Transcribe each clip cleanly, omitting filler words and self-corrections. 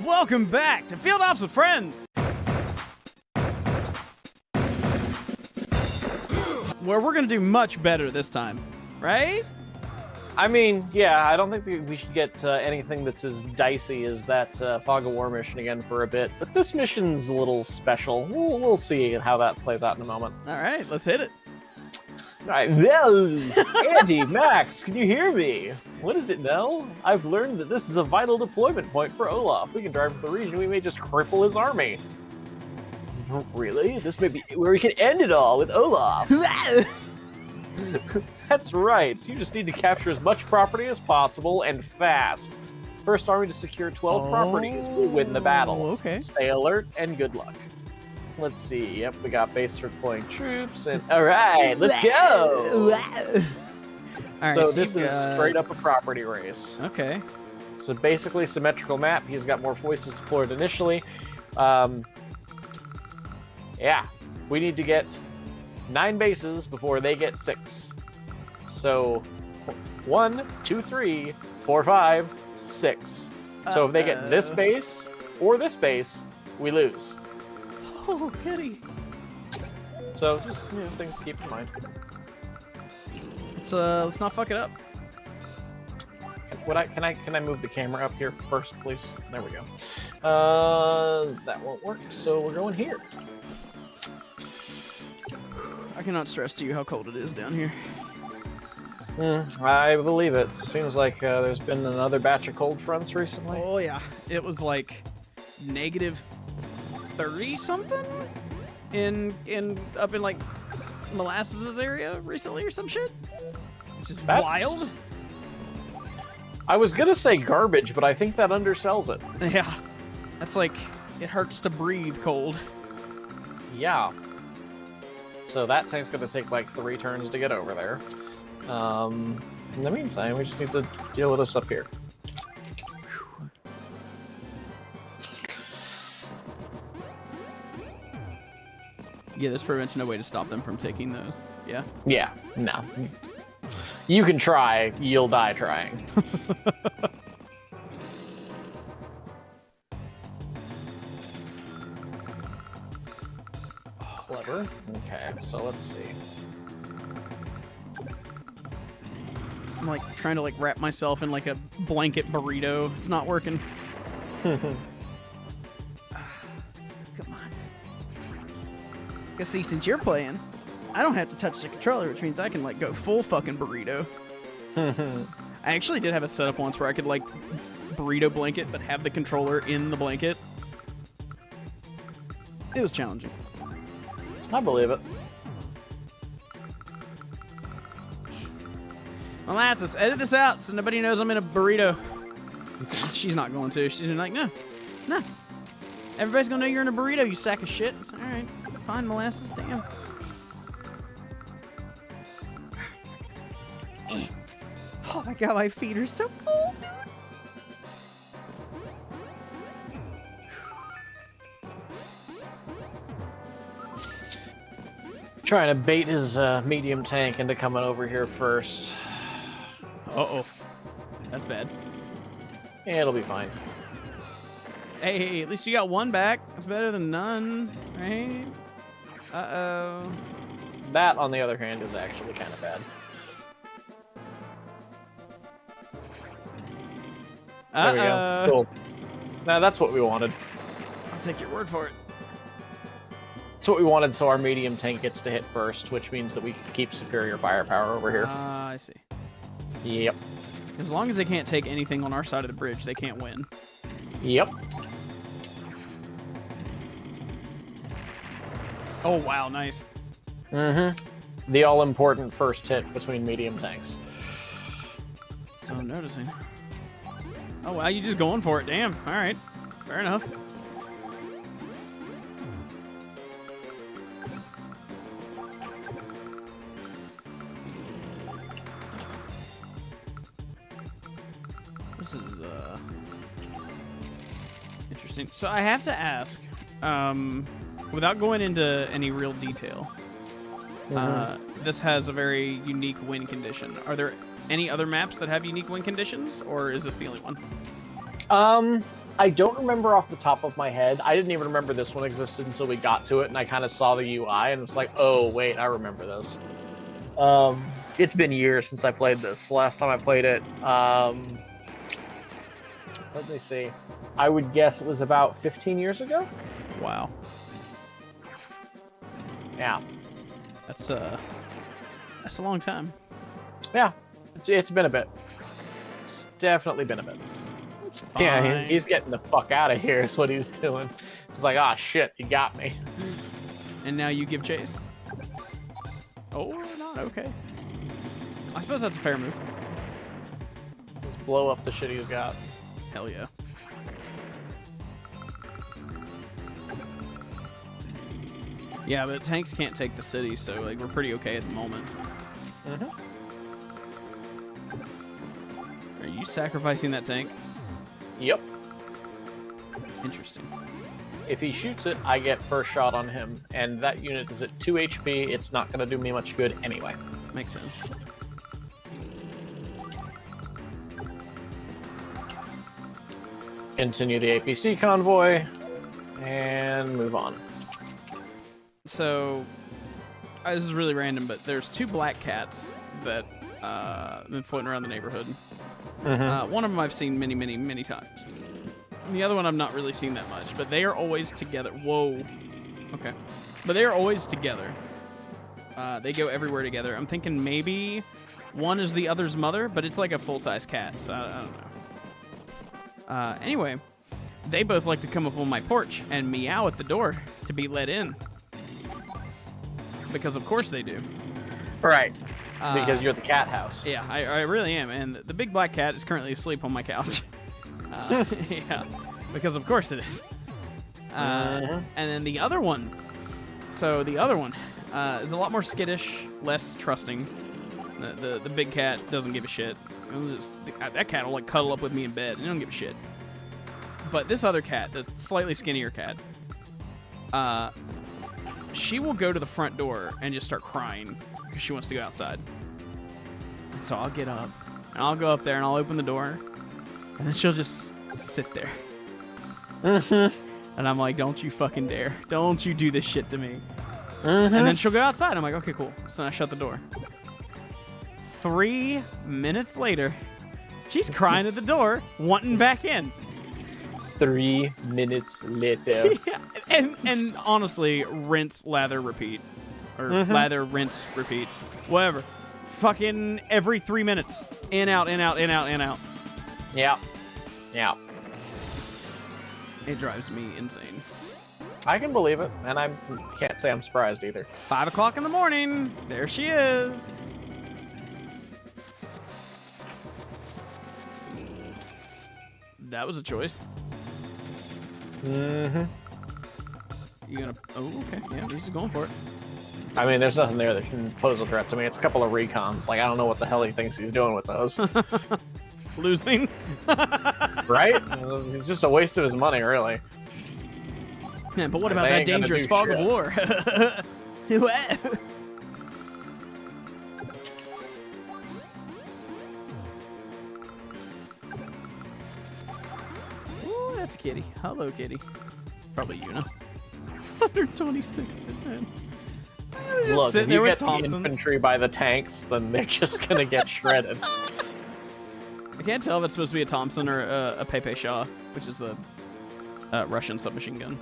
Welcome back to Field Ops with Friends, where we're gonna do much better this time, right? I mean, yeah, I don't think we should get anything that's as dicey as that Fog of War mission again for a bit, but this mission's a little special. We'll see how that plays out in a moment. All right, let's hit it. All right, well, Andy, Max, can you hear me? What is it now? I've learned that this is a vital deployment point for Olaf. We can drive to the region, we may just cripple his army. Really? This may be where we can end it all with Olaf. That's right. So you just need to capture as much property as possible and fast. First army to secure 12 properties will win the battle. Okay. Stay alert and good luck. Let's see. Yep, we got base for deploying troops. And all right, let's go. All right, So this is straight up a property race. Okay. So basically, symmetrical map. He's got more forces deployed initially. Yeah, we need to get 9 bases before they get 6. So 1, 2, 3, 4, 5, 6. So if they get this base or this base, we lose. Oh, kitty. So just things to keep in mind. Let's not fuck it up. Can I move the camera up here first, please? There we go. That won't work. So we're going here. I cannot stress to you how cold it is down here. I believe it. Seems like there's been another batch of cold fronts recently. Oh yeah, it was like negative 30 something up in like Molasses area recently or some shit. Which is wild. I was gonna say garbage, but I think that undersells it. Yeah, that's like it hurts to breathe cold. Yeah. So that tank's gonna take like 3 turns to get over there. In the meantime, we just need to deal with this up here. Yeah, there's pretty much no way to stop them from taking those. Yeah? Yeah, no. You can try, you'll die trying. Clever. Okay, so let's see. I'm like trying to like wrap myself in like a blanket burrito. It's not working. Come on. Cause see, since you're playing, I don't have to touch the controller, which means I can like go full fucking burrito. I actually did have a setup once where I could like burrito blanket, but have the controller in the blanket. It was challenging. I believe it. Molasses, edit this out so nobody knows I'm in a burrito. She's not going to. She's like, no. Everybody's gonna know you're in a burrito, you sack of shit. It's all right, fine, Molasses. Damn. Oh my god, my feet are so cold, dude. Trying to bait his medium tank into coming over here first. Uh-oh. That's bad. Yeah, it'll be fine. Hey, at least you got one back. That's better than none, right? Uh-oh. That, on the other hand, is actually kind of bad. There we go. Cool. Now that's what we wanted. I'll take your word for it. That's what we wanted, so our medium tank gets to hit first, which means that we can keep superior firepower over here. I see. Yep. As long as they can't take anything on our side of the bridge, they can't win. Yep. Oh, wow, nice. Mm-hmm. The all-important first hit between medium tanks. So I'm noticing. Oh, wow, you just going for it. Damn. All right. Fair enough. This is, interesting. So I have to ask, without going into any real detail, this has a very unique win condition. Are there any other maps that have unique win conditions, or is this the only one? I don't remember off the top of my head. I didn't even remember this one existed until we got to it, and I kind of saw the UI, and it's like, oh wait, I remember this. It's been years since I played this. Last time I played it, let me see. I would guess it was about 15 years ago. Wow. Yeah. That's a long time. Yeah. It's been a bit. It's definitely been a bit. Yeah, he's getting the fuck out of here is what he's doing. He's like, ah, shit, he got me. And now you give chase. Oh, or not, okay. I suppose that's a fair move. Just blow up the shit he's got. Hell yeah. Yeah, but tanks can't take the city, so like we're pretty okay at the moment. Mm-hmm. Are you sacrificing that tank? Yep. Interesting. If he shoots it, I get first shot on him, and that unit is at 2 HP. It's not going to do me much good anyway. Makes sense. Continue the APC convoy, and move on. So, this is really random, but there's 2 black cats that have been floating around the neighborhood. Mm-hmm. One of them I've seen many, many, many times. And the other one I've not really seen that much, but they are always together. Whoa. Okay. But they are always together. They go everywhere together. I'm thinking maybe one is the other's mother, but it's like a full-size cat, so I don't know. Anyway, they both like to come up on my porch and meow at the door to be let in. Because of course they do. Right. Because you're the cat house. Yeah, I really am. And the big black cat is currently asleep on my couch. Yeah, because of course it is. And then the other one. So the other one is a lot more skittish, less trusting. The big cat doesn't give a shit. That cat will like cuddle up with me in bed and don't give a shit. But this other cat, the slightly skinnier cat, she will go to the front door and just start crying because she wants to go outside. And so I'll get up and I'll go up there and I'll open the door and then she'll just sit there. And I'm like, don't you fucking dare. Don't you do this shit to me. And then she'll go outside. I'm like, okay, cool. So then I shut the door. 3 minutes later, she's crying at the door, wanting back in. 3 minutes later. Yeah, and honestly, rinse, lather, repeat. Or lather, rinse, repeat. Whatever. Fucking every 3 minutes. In, out, in, out, in, out, in, out. Yeah. Yeah. It drives me insane. I can believe it, and I can't say I'm surprised either. 5 o'clock in the morning. There she is. That was a choice. Mm-hmm. You gonna... Oh, okay. Yeah, he's going for it. I mean, there's nothing there that can pose a threat to me. It's a couple of recons. Like, I don't know what the hell he thinks he's doing with those. Losing. Right? It's just a waste of his money, really. Yeah, but what about that dangerous fog of war? Ooh, that's a kitty. Hello, kitty. Probably you know. 126 men. Look, if you get the Thompsons. infantry by the tanks, then they're just gonna get shredded. I can't tell if it's supposed to be a Thompson or a Pepe Shaw, which is the Russian submachine gun.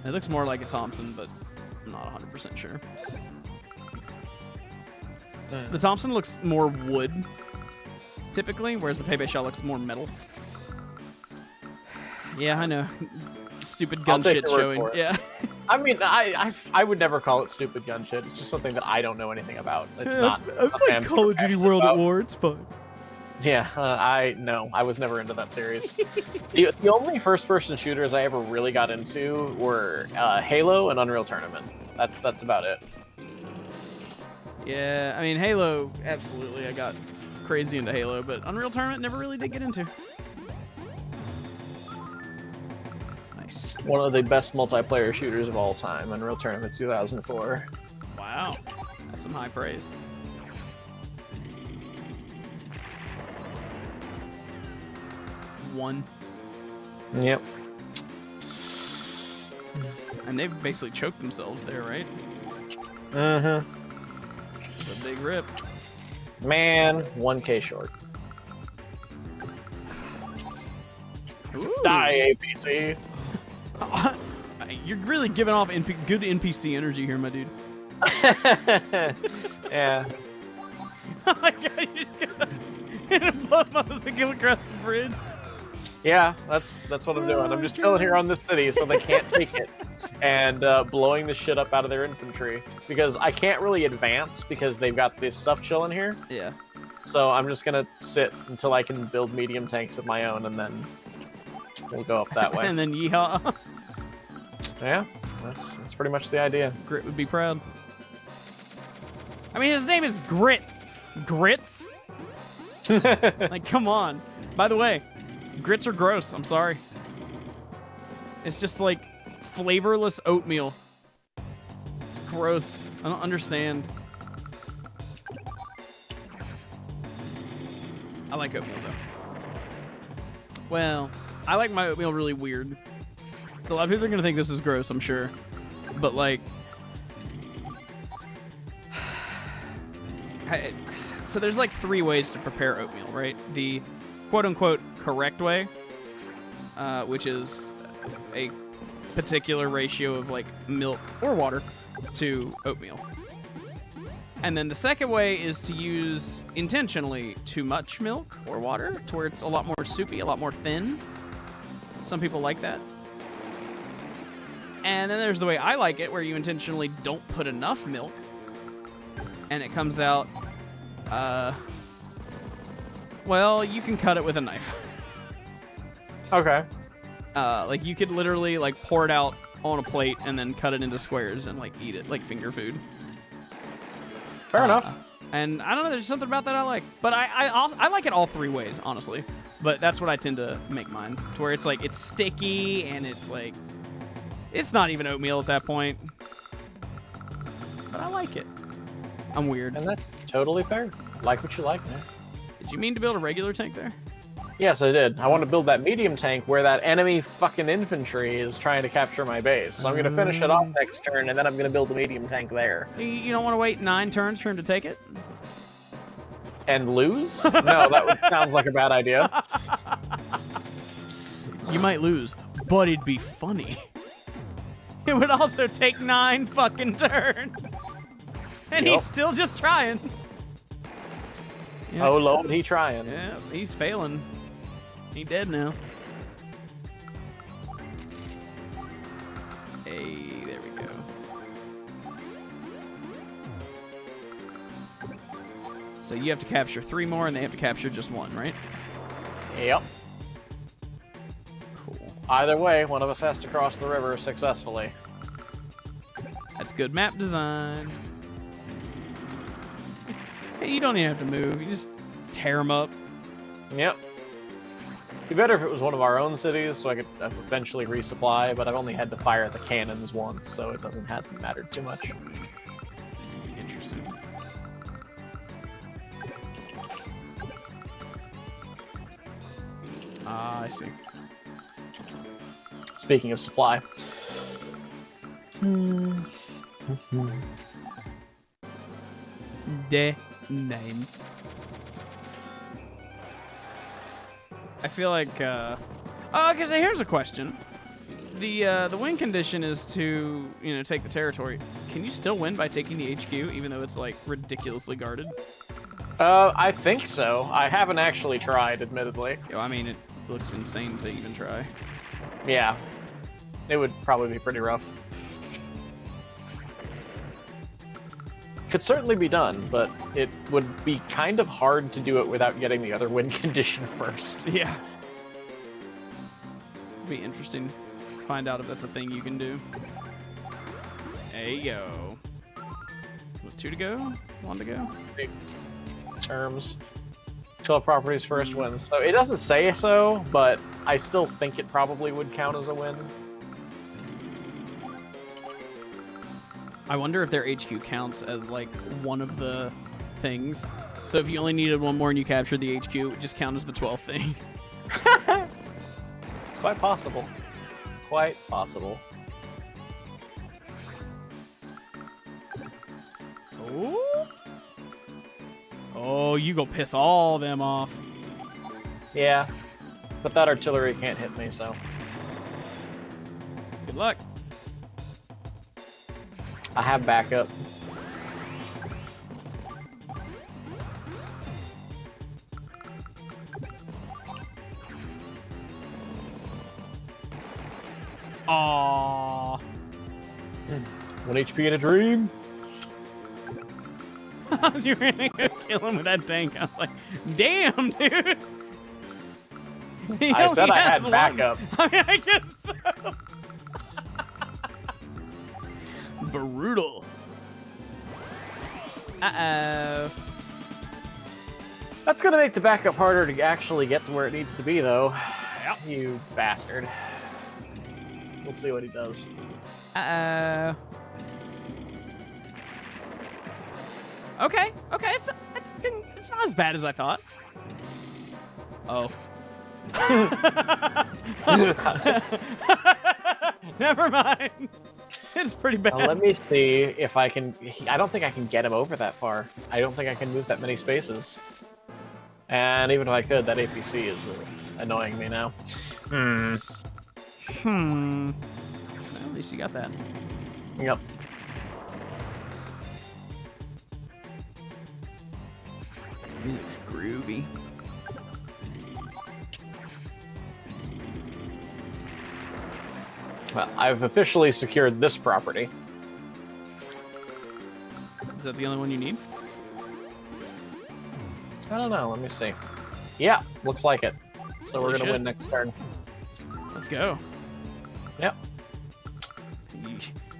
It looks more like a Thompson, but I'm not 100% sure. The Thompson looks more wood, typically, whereas the Pepe Shaw looks more metal. Yeah, I know. Stupid gun shit showing. Yeah. I mean, I would never call it stupid gun shit. It's just something that I don't know anything about. It's not. It's like Call of Duty World at War. It's fun. Yeah, I was never into that series. the only first-person shooters I ever really got into were Halo and Unreal Tournament. That's about it. Yeah, I mean Halo, absolutely. I got crazy into Halo, but Unreal Tournament never really did get into. Nice. One of the best multiplayer shooters of all time, Unreal Tournament 2004. Wow, that's some high praise. One. Yep. And they've basically choked themselves there, right? Mm-hmm. It's a big rip. Man, 1K short. Ooh. Die, APC. You're really giving off good NPC energy here, my dude. Yeah. Oh my god, you just got to blow motorcycle across the bridge. Yeah, that's what I'm doing. I'm just chilling here on this city so they can't take it, and blowing the shit up out of their infantry because I can't really advance because they've got this stuff chilling here. Yeah. So I'm just gonna sit until I can build medium tanks of my own, and then we'll go up that way. And then yeehaw. Yeah, that's pretty much the idea. Grit would be proud. I mean, his name is Grit. Grits? Like, come on. By the way, grits are gross. I'm sorry. It's just like flavorless oatmeal. It's gross. I don't understand. I like oatmeal, though. Well, I like my oatmeal really weird. So a lot of people are going to think this is gross, I'm sure. But, like... So there's like 3 ways to prepare oatmeal, right? The quote-unquote correct way, which is a particular ratio of like milk or water to oatmeal. And then the second way is to use intentionally too much milk or water to where it's a lot more soupy, a lot more thin. Some people like that. And then there's the way I like it, where you intentionally don't put enough milk and it comes out, well, you can cut it with a knife. Okay. Like, you could literally, like, pour it out on a plate and then cut it into squares and, like, eat it, like finger food. Fair enough. And I don't know, there's something about that I like. But I like it all 3 ways, honestly. But that's what I tend to make mine, to where it's, like, it's sticky and it's, like, it's not even oatmeal at that point. But I like it. I'm weird. And that's totally fair. Like what you like, man. Did you mean to build a regular tank there? Yes, I did. I want to build that medium tank where that enemy fucking infantry is trying to capture my base. So I'm going to finish it off next turn, and then I'm going to build a medium tank there. You don't want to wait 9 turns for him to take it? And lose? No, that sounds like a bad idea. You might lose, but it'd be funny. It would also take 9 fucking turns. And Yep. he's still just trying. Yeah. Oh, Lord, he trying. Yeah, he's failing. He dead now. Hey, there we go. So you have to capture 3 more, and they have to capture just 1, right? Yep. Cool. Either way, one of us has to cross the river successfully. That's good map design. Hey, you don't even have to move. You just tear them up. Yep. Be better if it was one of our own cities, so I could eventually resupply, but I've only had to fire the cannons once, so it hasn't mattered too much. Interesting. Ah, I see. Speaking of supply. The name. I feel like, because here's a question. The win condition is to, take the territory. Can you still win by taking the HQ, even though it's, like, ridiculously guarded? I think so. I haven't actually tried, admittedly. I mean, it looks insane to even try. Yeah. It would probably be pretty rough. Could certainly be done, but it would be kind of hard to do it without getting the other win condition first. Yeah. It'd be interesting to find out if that's a thing you can do. Hey, yo. What, 2 to go? 1 to go? See. Terms. 12 properties first wins. So it doesn't say so, but I still think it probably would count as a win. I wonder if their HQ counts as, like, one of the things. So if you only needed 1 more and you captured the HQ, it would just count as the 12th thing. It's Quite possible. Quite possible. Oh. Oh, you go piss all them off. Yeah. But that artillery can't hit me, so. Good luck. I have backup. Aww. 1 HP in a dream. You were gonna go kill him with that tank. I was like, damn, dude. He I said only I has had backup. I mean, I guess so. Brutal. Uh-oh. That's gonna make the backup harder to actually get to where it needs to be, though. Yep. You bastard. We'll see what he does. Uh-oh. Okay, okay, it's not as bad as I thought. Oh. Never mind. It's pretty bad. Let me see if I can... I don't think I can get him over that far. I don't think I can move that many spaces. And even if I could, that APC is annoying me now. Well, at least you got that. Yep. Music's groovy. Well, I've officially secured this property. Is that the only one you need? I don't know. Let me see. Yeah, looks like it. So we're Holy going to shit. win next turn. Let's go. Yep.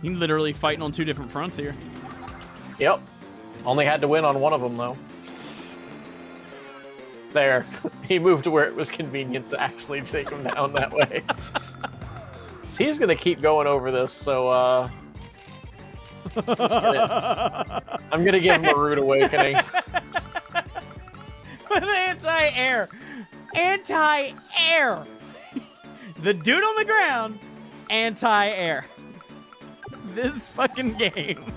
You're literally fighting on two different fronts here. Yep. Only had to win on one of them, though. There. He moved to where it was convenient to actually take him down that way. He's going to keep going over this, so, I'm going to give him a rude awakening. With anti-air. Anti-air. The dude on the ground, anti-air. This fucking game.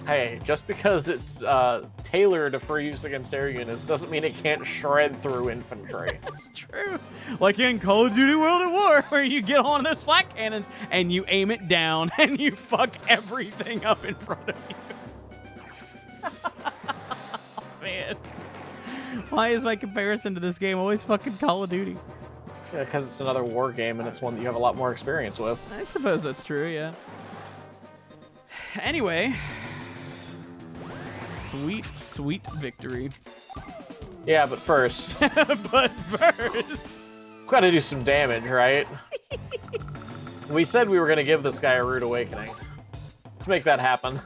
Hey, just because it's tailored for use against air units doesn't mean it can't shred through infantry. That's true. Like in Call of Duty World at War, where you get on those flak cannons and you aim it down and you fuck everything up in front of you. Man. Why is my comparison to this game always fucking Call of Duty? Yeah, because it's another war game and it's one that you have a lot more experience with. I suppose that's true, yeah. Anyway. Sweet, sweet victory. Yeah, but first, But first. gotta do some damage, right? We said we were gonna give this guy a rude awakening. Let's make that happen.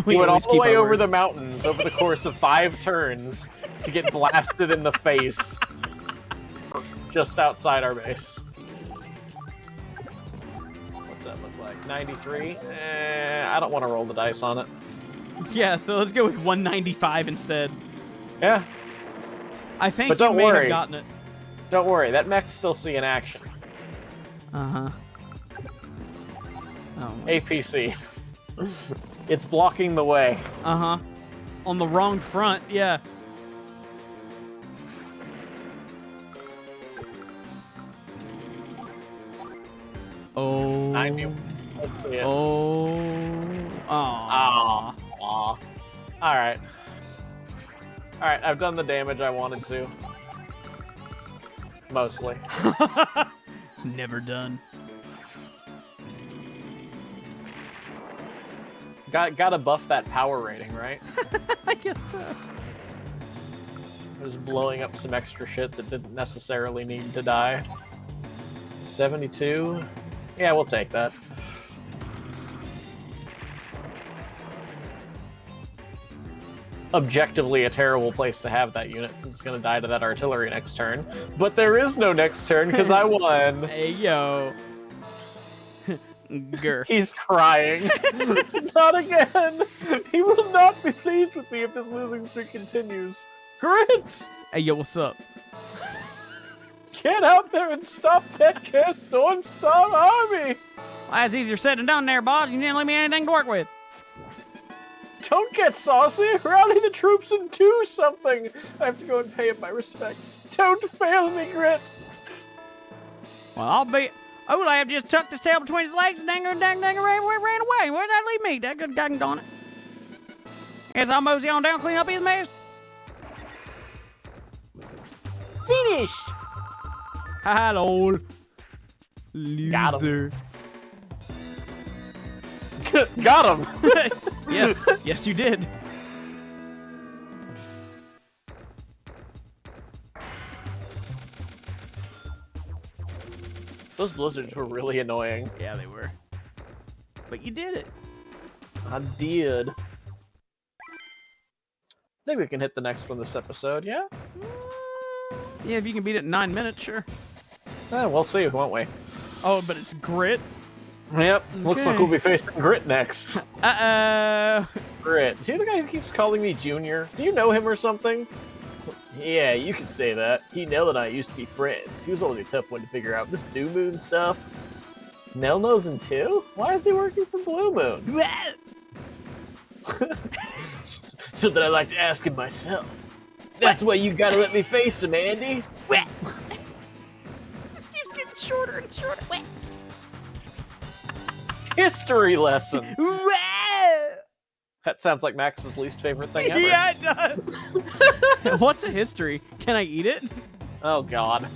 We He went all always the keep way our over word. the mountains over the course of 5 turns to get blasted in the face just outside our base. What's that look like? 93? I don't want to roll the dice on it. Yeah, so let's go with 195 instead. Yeah, I think But you don't may worry. have gotten it. don't worry. That mech's still seeing action. Uh-huh. Oh, APC. It's blocking the way. uh-huh. On the wrong front, yeah. Oh. 90. Let's see it. Oh. Aw. Aw. Alright. Alright, I've done the damage I wanted to. Mostly. Never done. Gotta buff that power rating, right? I guess so. I was blowing up some extra shit that didn't necessarily need to die. 72? Yeah, we'll take that. Objectively a terrible place to have that unit, since it's gonna die to that artillery next turn. But there is no next turn, because I won! Hey, yo. Grr. He's crying. Not again! He will not be pleased with me if this losing streak continues. Grit! Hey, yo, what's up? Get out there and stop that cast on Star Army! Well, that's easier said than done there, boss. You didn't leave me anything to work with. Don't get saucy! Rally the troops and do something! I have to go and pay him my respects. Don't fail me, Grit! Well, I'll be... Olaf just tucked his tail between his legs and ran away. Where'd that leave me? That good dang on it. Guess I'll mosey on down, clean up his mess. Finished! Hello, loser. Got him! Yes, you did. Those blizzards were really annoying. Yeah, they were. But you did it. I did. I think we can hit the next one this episode, yeah? Yeah, if you can beat it in 9 minutes, sure. We'll see, won't we? Oh, but it's Grit. Yep, looks like Okay. we'll be facing Grit next. Uh-oh. Grit. Is he the guy who keeps calling me Junior? Do you know him or something? Yeah, you could say that. Nell and I used to be friends. He was always a tough one to figure out. This Blue Moon stuff. Nell knows him too? Why is he working for Blue Moon? So that I like to ask him myself. That's why you gotta let me face him, Andy. This keeps getting shorter and shorter. History lesson. That sounds like Max's least favorite thing ever. Yeah, it does. What's a history? Can I eat it? Oh god.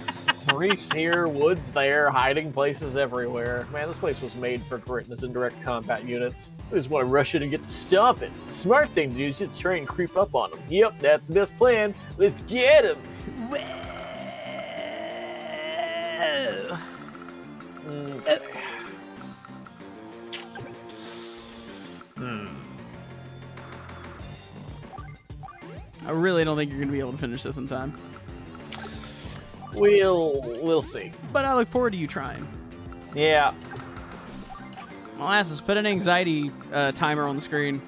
Reefs here, woods there, hiding places everywhere. Man, this place was made for Grit and his indirect combat units. I just want to rush in and get to stop it. The smart thing to do is just try and creep up on him. Yep, that's the best plan. Let's get him. I really don't think you're gonna be able to finish this in time. We'll see. But I look forward to you trying. Yeah. Molasses, put an anxiety timer on the screen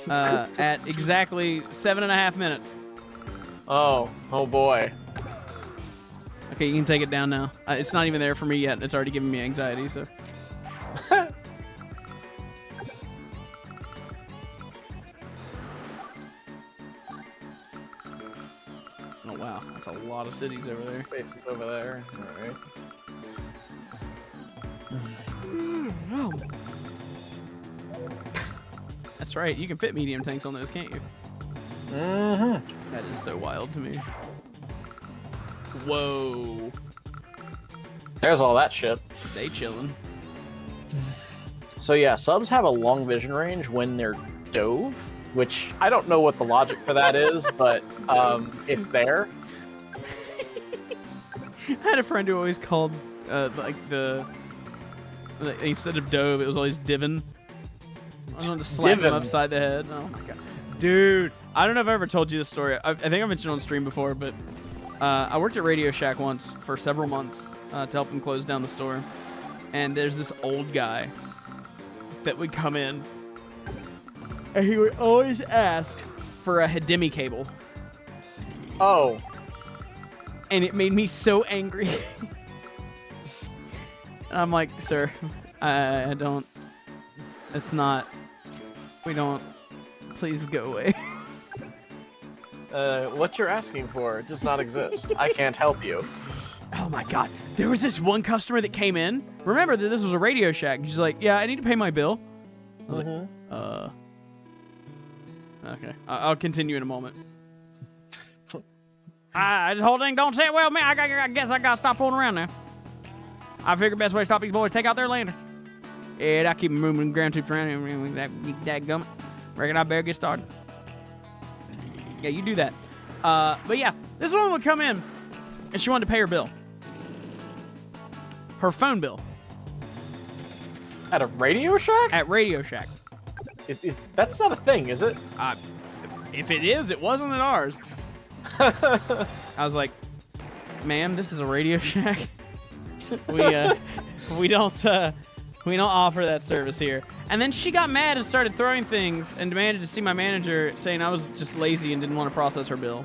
at exactly 7.5 minutes. Oh boy. Okay, you can take it down now. It's not even there for me yet. It's already giving me anxiety, so. Oh, wow. That's a lot of cities over there. Faces over there. Alright. That's right. You can fit medium tanks on those, can't you? Mm-hmm. That is so wild to me. Whoa. There's all that shit. They chillin'. So yeah, subs have a long vision range when they're dove, which I don't know what the logic for that is, but it's there. I had a friend who always called instead of dove, it was always divin. I wanted to slap him Divin. upside the head. Oh my god, dude! I don't know if I ever told you this story. I think I mentioned it on stream before, but I worked at Radio Shack once for several months to help him close down the store. And there's this old guy that would come in, and he would always ask for a HDMI cable. Oh. And it made me so angry. And I'm like, sir, I don't. It's not. We don't. Please go away. What you're asking for does not exist. I can't help you. Oh my god. There was this one customer that came in. Remember that this was a Radio Shack. She's like, yeah, I need to pay my bill. I was like, okay. I'll continue in a moment. I just hold on, don't say it well, man. I guess I gotta stop fooling around now. I figure best way to stop these boys, take out their lantern. Yeah, I keep moving ground troops around here. That gummit. Reckon I better get started. Yeah, you do that. But yeah, this woman would come in, and she wanted to pay her bill. Her phone bill. At a Radio Shack? At Radio Shack. That's not a thing, is it? If it is, it wasn't at ours. I was like, ma'am, this is a Radio Shack. We don't offer that service here. And then she got mad and started throwing things and demanded to see my manager, saying I was just lazy and didn't want to process her bill.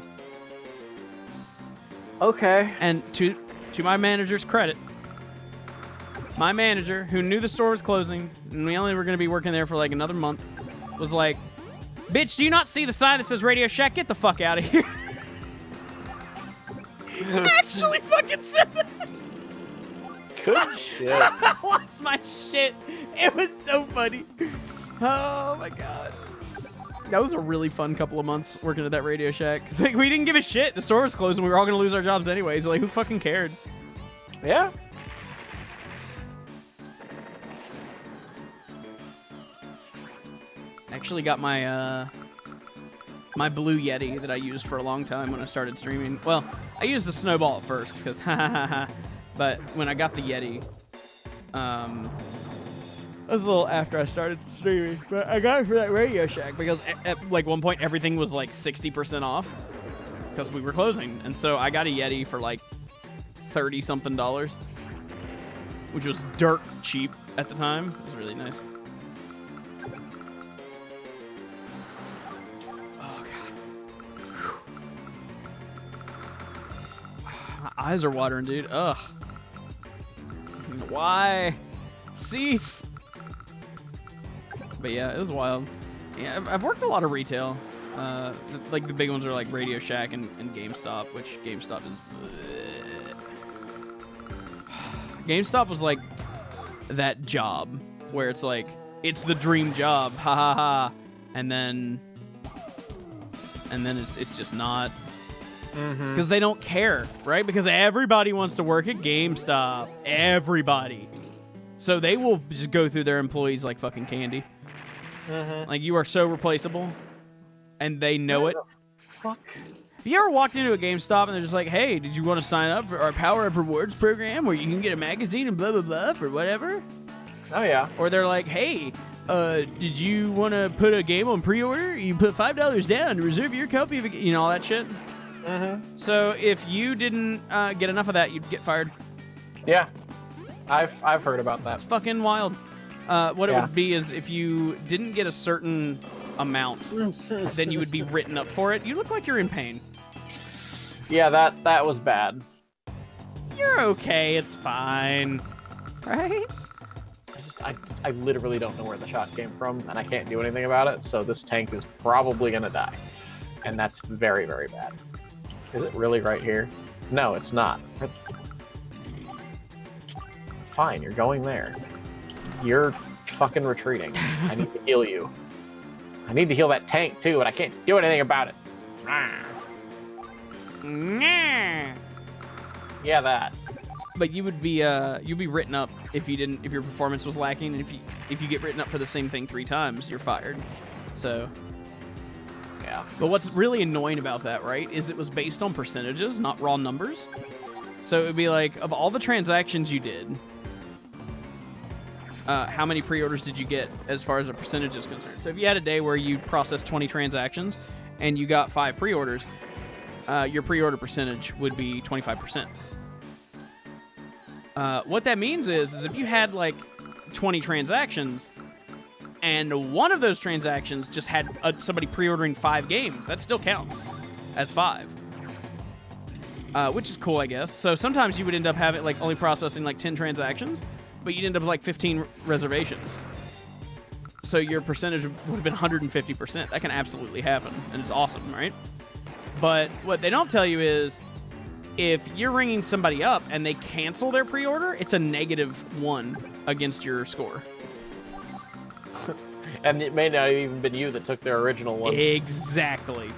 Okay. And to my manager's credit, my manager, who knew the store was closing, and we only were going to be working there for like another month, was like, "Bitch, do you not see the sign that says Radio Shack? Get the fuck out of here." Actually fucking said that. Good shit. I lost my shit. It was so funny. Oh my god. That was a really fun couple of months working at that Radio Shack. 'Cause, like, we didn't give a shit. The store was closed and we were all going to lose our jobs anyway. So, like, who fucking cared? Yeah. Actually got my my blue Yeti that I used for a long time when I started streaming. Well, I used the Snowball at first because but when I got the Yeti, it was a little after I started streaming. But I got it for that Radio Shack because at like one point everything was like 60% off because we were closing, and so I got a Yeti for like $30 something, which was dirt cheap at the time. It was really nice. My eyes are watering, dude. Ugh. Why? Cease. But yeah, it was wild. Yeah, I've worked a lot of retail. Like the big ones are like Radio Shack and GameStop, which GameStop is. GameStop was like that job where it's like it's the dream job, ha ha ha, and then it's just not. Because they don't care, right? Because everybody wants to work at GameStop. Everybody. So they will just go through their employees like fucking candy. Like, you are so replaceable. And they know it. Fuck. Have you ever walked into a GameStop and they're just like, "Hey, did you want to sign up for our Power Up Rewards program where you can get a magazine and blah, blah, blah for whatever?" Oh, yeah. Or they're like, "Hey, did you want to put a game on pre-order? You put $5 down to reserve your copy of a game," you know, all that shit. So if you didn't get enough of that, you'd get fired. Yeah. I've heard about that. It's fucking wild. What it would be is if you didn't get a certain amount, then you would be written up for it. You look like you're in pain. Yeah, that was bad. You're okay. It's fine. Right? I literally don't know where the shot came from, and I can't do anything about it, so this tank is probably gonna die. And that's very, very bad. Is it really right here? No, it's not. Fine, you're going there. You're fucking retreating. I need to heal you. I need to heal that tank too, and I can't do anything about it. Yeah, that. But you would be you'd be written up if your performance was lacking, and if you get written up for the same thing 3 times, you're fired. So yeah. But what's really annoying about that, right, is it was based on percentages, not raw numbers. So it would be like, of all the transactions you did, how many pre-orders did you get as far as a percentage is concerned? So if you had a day where you processed 20 transactions and you got 5 pre-orders, your pre-order percentage would be 25%. What that means is if you had like 20 transactions and one of those transactions just had somebody pre-ordering 5 games, that still counts as 5. Which is cool, I guess. So sometimes you would end up having like only processing like 10 transactions, but you'd end up with like 15 reservations. So your percentage would have been 150%. That can absolutely happen, and it's awesome, right? But what they don't tell you is if you're ringing somebody up and they cancel their pre-order, it's a -1 against your score. And it may not have even been you that took their original one. Exactly.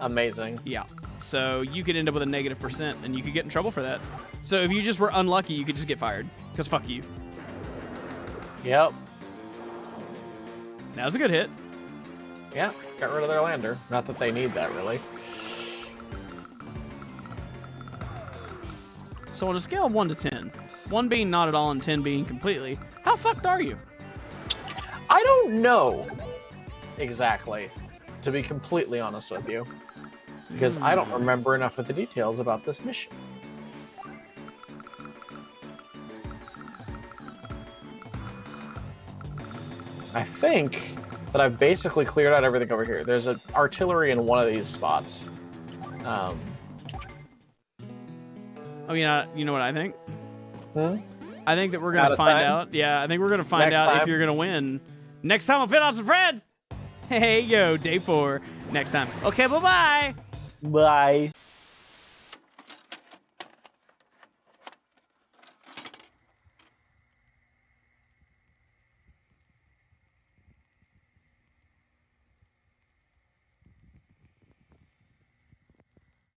Amazing. Yeah. So you could end up with a -% and you could get in trouble for that. So if you just were unlucky, you could just get fired. Because fuck you. Yep. That was a good hit. Yeah, got rid of their lander. Not that they need that, really. So on a scale of 1 to 10, 1 being not at all and 10 being completely, how fucked are you? I don't know exactly, to be completely honest with you. Because I don't remember enough of the details about this mission. I think that I've basically cleared out everything over here. There's an artillery in one of these spots. Oh, you know what I think? Hmm? I think that we're Out gonna of find time? out. Yeah, I think we're gonna find Next out if time? you're gonna win. Next time on Fit Off Some Friends. Hey, yo, day 4. Next time. Okay, bye-bye. Bye.